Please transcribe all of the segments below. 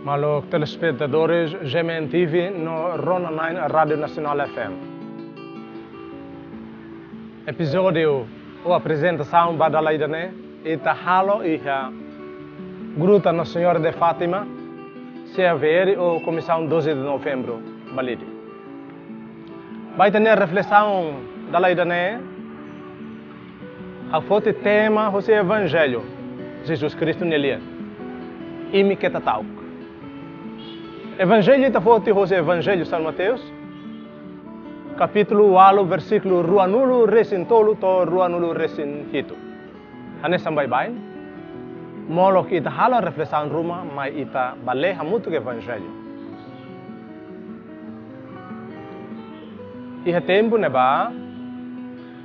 Malo telespectadores GMN TV no Rona 9 Rádio Nacional FM. Episódio ou apresentação badalaidane ita halo iha Gruta Nossa Senhora de Fátima se haver ou comissão 12 de novembro balide. Vai ter reflexão dalaidane a foto tema o evangelho Jesus Cristo nelia e me que tatau. Evangelho está foto o evangelho São Mateus capítulo 8 versículo ruanulo resintolo to ruanulo resinhito. Ane sambai bain molo que ita hala reflexão ruma mas ita baleha muito evangelho. E tempo neba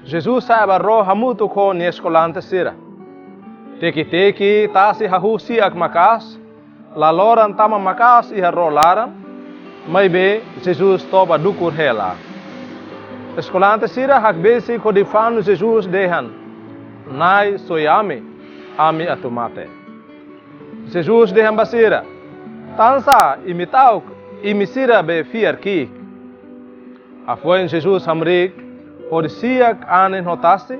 Jesus saiba roha muito com escolante sira. Teki tasi hahusi ak makas, la loran tama makas iha rolara, mai be Jesus toba dukur hela. Escolante sira hak besi kodifanu Jesus dehan, nai soyame, ami atumate. Jesus dehan basira, tansa imitauk, imisira be fiarki. Afoin Jesus hamrik, Horisiak anen hotasti,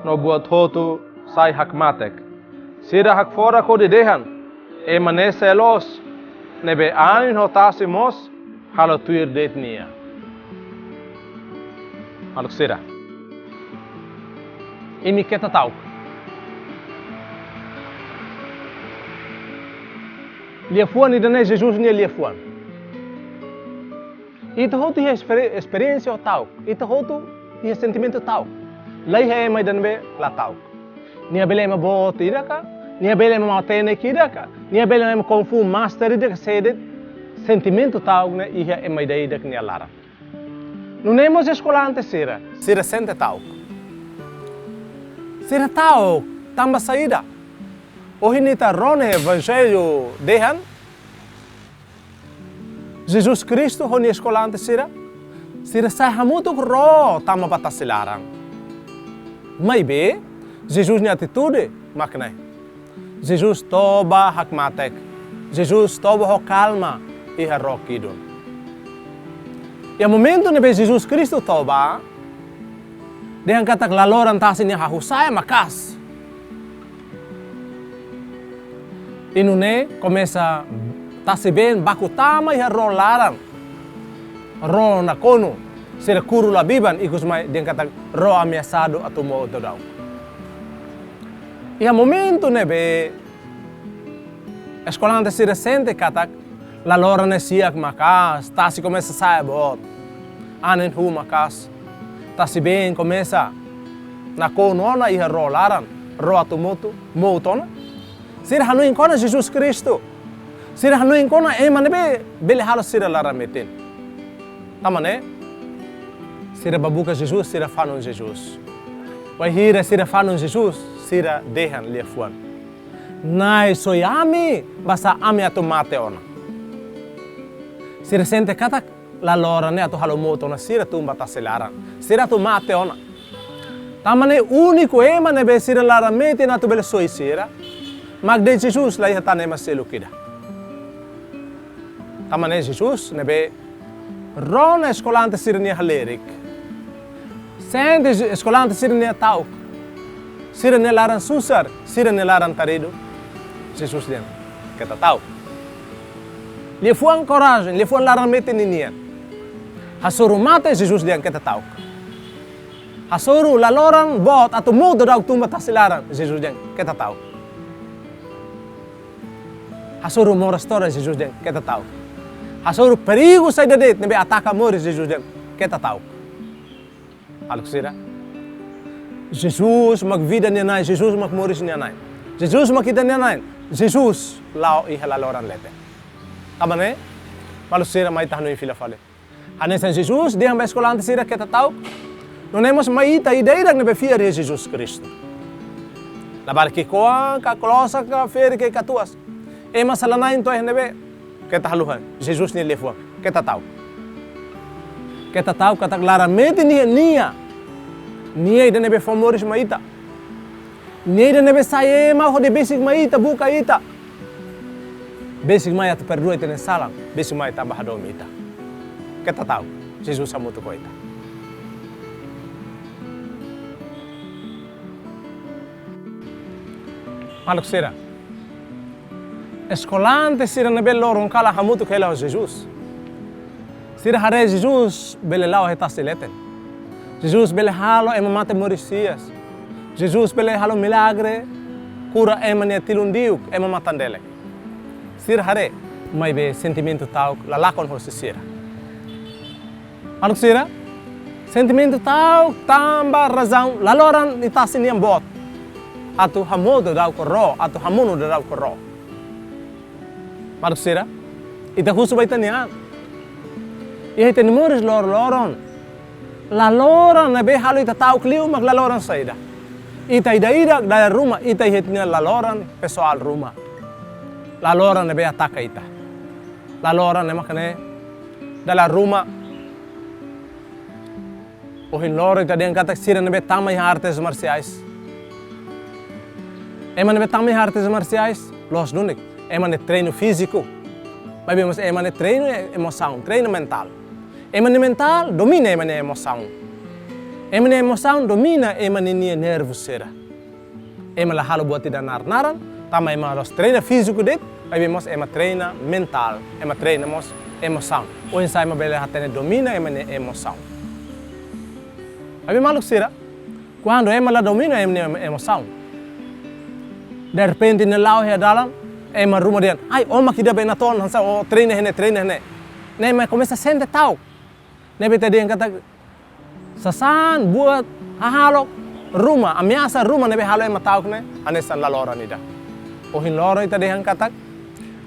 no buat hotu sai hakmatek. Sira hak fora ko dehan, e manese los, nebe anen hotasti mos, halo tuir detnia. Halok sira. Imi keta tauk. Liefuan idane Jesus nie liefuan. Ito hotu hi experiência o tauk. Ito hotu ia sentimento tal. Lai hai mai danbe la tal. Nia bele ma bot iraka, nia bele ma matene kiraka, nia bele ma konfu master de sedet sentimento tal ne ia e mai dai dak nia lara. Não nemos escolante sira sente tal. Sira tal tamba saída. O hinita rone evangelho dehan Jesus Cristo honi escolante sira sai hamutuk ro tama batasilarang. Maybe Jesus ni atitude maknai. Jesus toba hakmatek. Jesus toba ho calma iha ro kidon. E momento nebe Jesus Cristo toba dengan kata laloran tasin ni hahusaya makas. Inune começa tasiben bakutama iha ro larang. Ro na kono sira kuru labiban ikus mai dia kata ro ameaçado atau mo dodau. E a momento nebe escolante sira sente kata la lora ne siak makas tasi começa sai bot anen hu makas tasi bem começa na kono na iha ro laran ro atumoto motona sira hanu inkona Jesus Cristo sira hanu inkona ema nebe bele halo sira lara meten. Tamane, sira babuka Jesus, sira fanon Jesus. Vai hira sira fanon Jesus, sira dehan liefuan. Nai soyami, basa ami atu mate ona. Sira sente kata la lora ne atu halomoto na sira tumba taselaran. Sira tu mate ona. Tamane unico ema nebe sira lara mete na tu bele soi sira. Magde Jesus la ihatane maselu kida. Tamane Jesus nebe Rona escolante sirnia halerik. Sente escolante sirnia tauk. Sirnia laran susar, sirnia laran tarido. Jesus den, kata tauk. Lhe fuan coragem, lhe fuan laran mete ninia. Hasuru mate Jesus den kata tauk. Hasuru la loran bot atu mudo dauk tumba tasilaran Jesus den kata tauk. Hasuru morastora Jesus den kata tauk. Hasuru perigo sai dadet nebe ataca mores Jesus dem keta tau. Alok sira. Jesus mag vida ni nai, Jesus mag moris ni nai. Jesus mag kita ni nai. Jesus lao i halaloran lete. Tabane? Malu sira mai tahnu i fila fale. Hanesan Jesus dia ba escolante sira keta tau. Non hemos mai ita ideia nebe fiar Jesus Cristo. La barki koa ka klosa ka fer ke katuas. E masalana into nebe Keta haluhan, Jesus ni lefuan, keta tahu kata claramente nia ida nebe famoris maita, nia ida nebe saema ho de basic maita buka ita, Basic mai atu perdoa ita salam, basic mai tambah hadom ita. Kita tahu, Jesus hamutu ko ita. Maluk sira. Escolante sira na bello kala hamutu ko ela Jesus. Sira hare Jesus bele lao heta sileten. Jesus bele halo ema mate morisias. Jesus bele halo milagre cura ema ne tilundiuk ema matandele. Sira hare mai be sentimento tau lalakon ho sira. Maluk sira. Sentimento tau tambah razão laloran itasin yang bot. Atu hamodo dau korro, atu hamono dau korro. Maluk sira. Ita husu baitanian. Ia te nimores loron. La loran na be halo ita tau kliu mak la loran saida. Ita ida da rumah ita hitnya la loran pessoal rumah. La loran na be ataka ita. La loran na makane dala rumah. Ohin loro ita den kata sira na be tamai artes marciais. Ema na be tamai artes marciais los dunik. Ema ne treino físico. Mas vemos ema ne treino emoção, treino mental. Ema mental domina ema emoção. Ema emoção domina ema nervo sera. Ema la halo buat tidak naran, tama ema los treina físico det, mas vemos ema treina mental, ema treina emoção. O insai ema bele hatene domina ema emoção. Mas maluk sera, quando ema la domina ema emoção. De repente ne lau he dalam, ema rumah dia, ai oma kida be naton hansa o treina hene. Ema começa a sentir tau. Nebe tadi yang kata sasan buat halo rumah, ameaça rumah nebe halo yang matau ne anesan lalora nida. Ohin loro tadi yang kata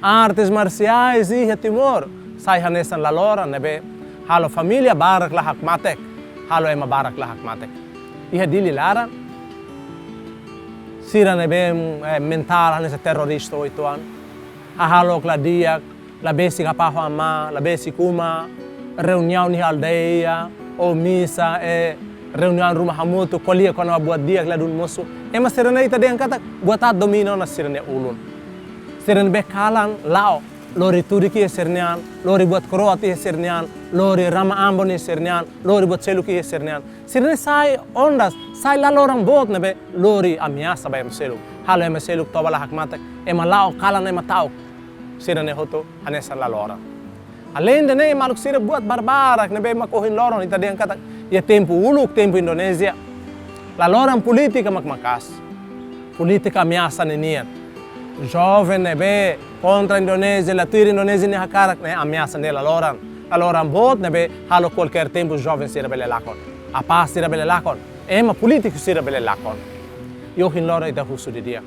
artes marciais e timor sai anesan lalora nebe halo família barak lahak matek, halo ema barak lahak matek. Iha dili lara sira nebe mental anesa terrorista oituan. Halo kladiak, la besi kapaho ama, la besi kuma. Reunião ni aldeia ou missa reunião rumah hamutu kolia kono buat dia la dun musu ema serena ita de kata buat domino na serena ulun serena bekalan lao lori turiki sernian lori buat kroati sernian lori rama ambon sernian lori buat seluki sernian serena sai ondas sai la lorang bot nebe lori amiasa bayam seluk halo ema seluk tobala hak matak ema lao kalan ema tau serena hoto anesa la lorang. Além de nem maluk sira buat barbarak nebe makohin loron ita dia kata ya tempo uluk tempo Indonesia la loran politika makas politika ameaça nenian jovem nebe contra Indonesia la tuir Indonesia ni hakarak ne ameaça ne la loran bot nebe halo qualquer tempo jovem sira bele lakon apa sira bele lakon ema politiku sira bele lakon yo hin loran ita husu di dia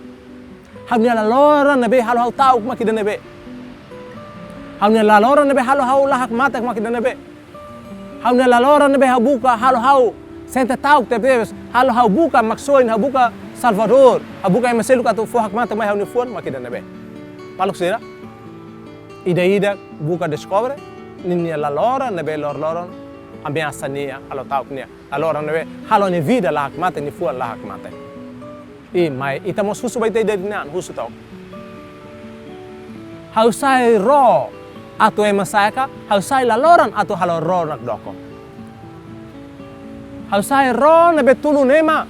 hamnya la loran nebe halo tau makida nebe Haunya la lora nebe halo lahak matek makida nebe. Haunya la lora nebe buka halo sente tauk tebes halo buka maksoin buka Salvador buka emeselu katu fohak matek mai hauni fuan makida nebe. Maluk sira. Ida buka discover ninia la lora nebe loron ameaça nia halo tauk nia. La lora nebe halo ni vida lahak matek ni fuan lahak matek. Mai ita mos husu baita ida dinan husu tauk. Hausai ro atau ema saika hausai laloran atau halo ro nak doko. Hausai ro nebe tulun ema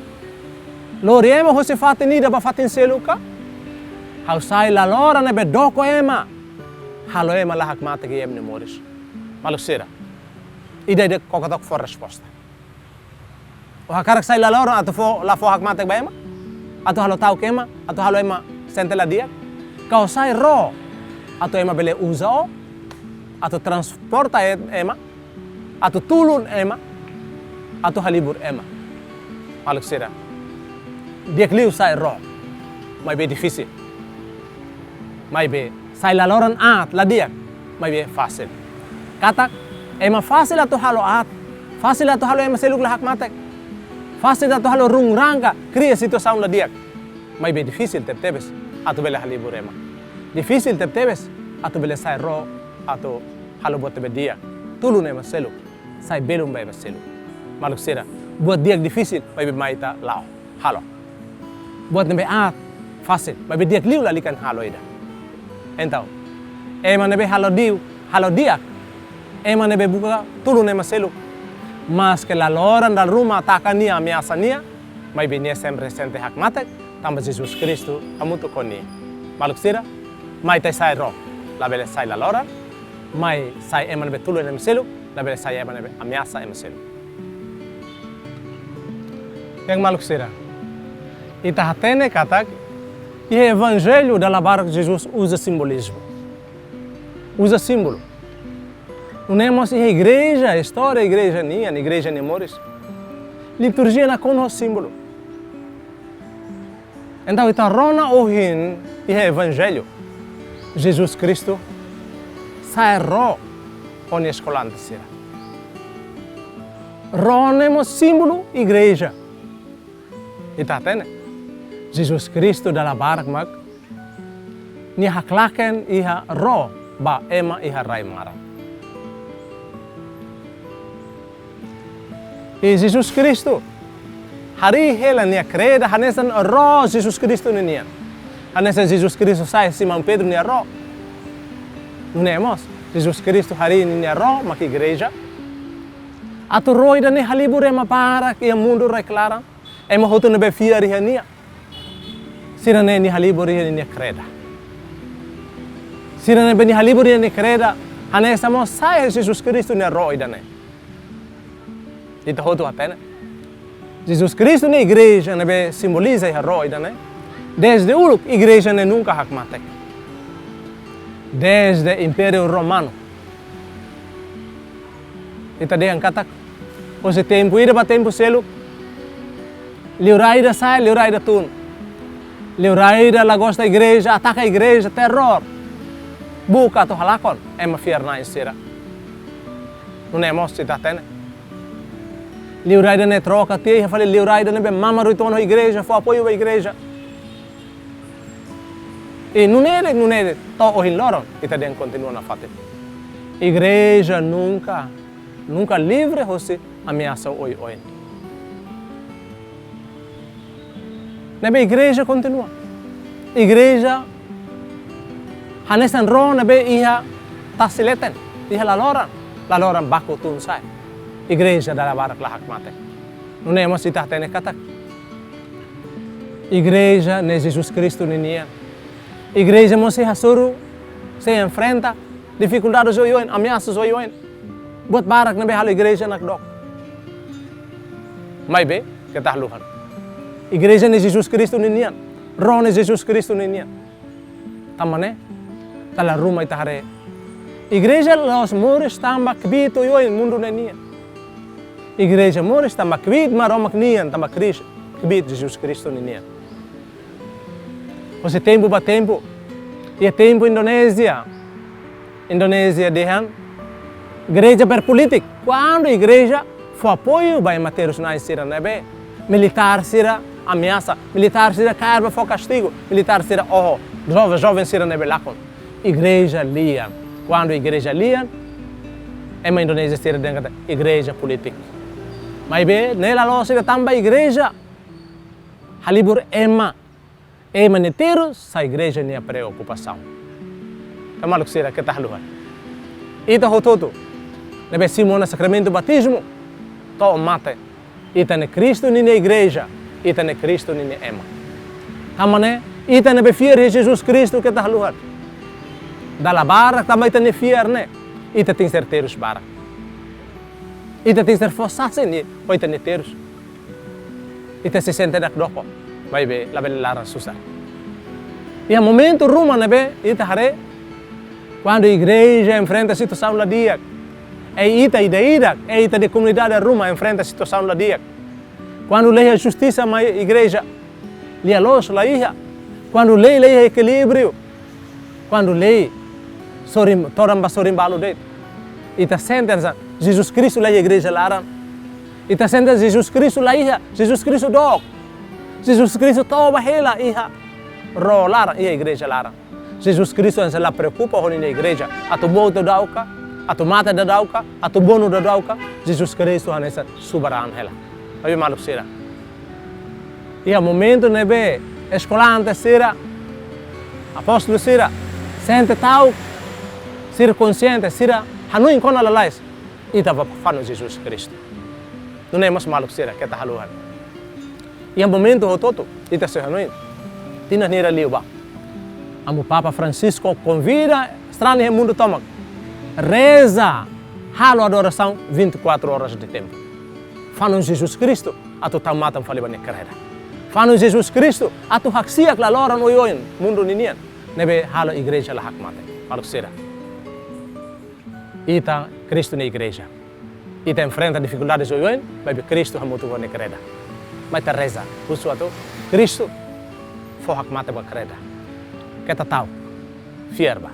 lori ema hosi fatin ida ba fatin seluka. Hausai laloran nebe doko ema halo ema lahak mate ki emne moris. Maluk sira. Ida kokatok for resposta. O hakarak sai laloran atau la fo hak mate ba ema atau halo tau ema atau halo ema sentela dia. Kau sai ro atau ema bele uzao atau transporta ema atau tulun ema atau halibur ema maluk sira dia kliu sai ro mai be difícil mai be sai laloran la dia mai be fácil kata ema fácil atau halo fácil atau halo ema seluk lahak matek fácil atau halo rung rangka cria situação la dia mai be difícil tebes atau bele halibur ema difícil tebes atau bele sai ro atau halo buat tebe dia tulun ema seluk sai belum bai seluk maluk sira buat dia difícil bai maita lao halo buat nebe fácil bai dia liu lalikan halo ida então ema nebe halodiak, ema nebe buka tulu nema selu. Mas que la lora dal ruma ataca nia ameaça nia, mas bem sempre sente hak matek, tamba Jesus Cristo amuto koni. Maluk sira, mai tai sai ro, la bele sai la lora, mai sai ema nebe tulu nema selu, la bele sai ema nebe ameaça ema selu. Yang maluk sira, ita hatene katak, e o evangelho da barca de Jesus usa simbolismo, usa símbolo. Não é mais a igreja, a história da igreja nia, a igreja nemores. Liturgia não conosco símbolo. Então, está rona ohin e o evangelho. Jesus Cristo sai ro on escolante sira. Rona é símbolo igreja. E tá tendo? Jesus Cristo da barca mak ni haklaken iha ro ba ema iha raimara. E Jesus Cristo hari hela nia creda hanesan ro Jesus Cristo nia. Hanesan Jesus Cristo sai Simão Pedro nia ro. Não é mos? Jesus Cristo hari nia ro mak igreja. Atu roida ne halibure ma para que o mundo reclara. Ema hotu ne befia ria nia. Sirane ni halibure nia creda. Sirane beni halibure nia creda. Hanesa mos sai Jesus Cristo nia roida ne. Itu hotu atene. Jesus Cristo na igreja ne simboliza a roida ne. Desde o igreja ne nunca hakmatek. Desde o Império Romano. Ita de katak. O se tempo ida ba tempo selu. Liuraida sai, liuraida tun. Liuraida lagosta igreja, ataca a igreja, terror. Buka to halakon, ema fierna insira. Não é mos ita atene. Liuraida ne troca te, eu falei liuraida ne be mama retorno à igreja, foi apoio à igreja. E não é, to o hiloro, e também continua na fate. Igreja nunca livre você ameaça oi. Nebe igreja continua. Igreja hanesan ro nebe iha tasileten, iha laloran bako tun sai. Igreja da barak lahak mate. Não é mais cita tene katak. Igreja ne Jesus Cristo ninia. Igreja mose hasuru se enfrenta dificuldades oioen, ameaças oioen. Buat barak nabe halo igreja nak dok. Mai be ketahluhan. Igreja ne Jesus Cristo ninia. Ro ne Jesus Cristo ninia. Tamane tala rumah itahare. Igreja los muros tamba kbito oioen mundo ninia. Igreja mores tamba kwid maromak nian tamba Cristo kwid Jesus Cristo nian. Ose tempo ba tempo. E tempo Indonésia dehan igreja per política. Quando a igreja foi apoio vai Mateus na sira nebe militar sira ameaça, militar sira carba foi castigo, militar sira jovem sira nebe lakon. Igreja lian. Quando a igreja lian, é uma Indonésia sira dengata igreja política. Mas bem, nela loja da tamba igreja, halibur ema neteiros sa igreja nem a preocupação. É maluco será que tá luar. Ita hototo, nebe Simona sacramento batismo, to mate. Ita ne Cristo nem na igreja, ita ne Cristo nem ema. Tamane, ita nebe fiar Jesus Cristo que tá luar. Dalla barra também ita ne fiar ne, ita tem certeiros barra. Ita tem ser forçado ni, oita neteiros. Ita se sente dak doko, vai be label lara susah. E a momento Roma nebe ita hare, quando a igreja enfrenta a situação lá dia, ita de comunidade Roma enfrenta a situação lá dia. Quando lei a justiça ma igreja, lia los lá ia. Quando lei equilíbrio, quando lei toramba sorimbalo det. Ita sente Jesus Cristo lá a igreja laran. Ita sente Jesus Cristo lá ia, Jesus Cristo dog. Jesus Cristo toba hela ia. Ro laran ia igreja laran. Jesus Cristo se la preocupa com a igreja. A tu boto da dauka, a tu mata da dauka, a tu bono da dauka. Jesus Cristo hanesa subaran hela. Aí maluco será. E a momento nebe escolante será. Apóstolo será. Sente tal ser consciente, ser hanu in kona lalais, ita va fano Jesus Cristo. Não é mais maluco ser que tá haluhan. E em momento o toto, ita se hanu in, tina nira liuba. Amo Papa Francisco convida estranho mundo tomak, reza, halo adoração 24 horas de tempo. Fano Jesus Cristo, atu tamatan faliban nekreda. Fano Jesus Cristo, atu haksiak la loran oyoin mundo ninian, nebe halo igreja la hakmate. Maluco ser. Ita Cristo na igreja. Ita enfrenta dificuldades hoje, mas Cristo hamutu ne creda. Mas ta reza, usu atu Cristo fo hak mate ba creda. Keta tau, fierba.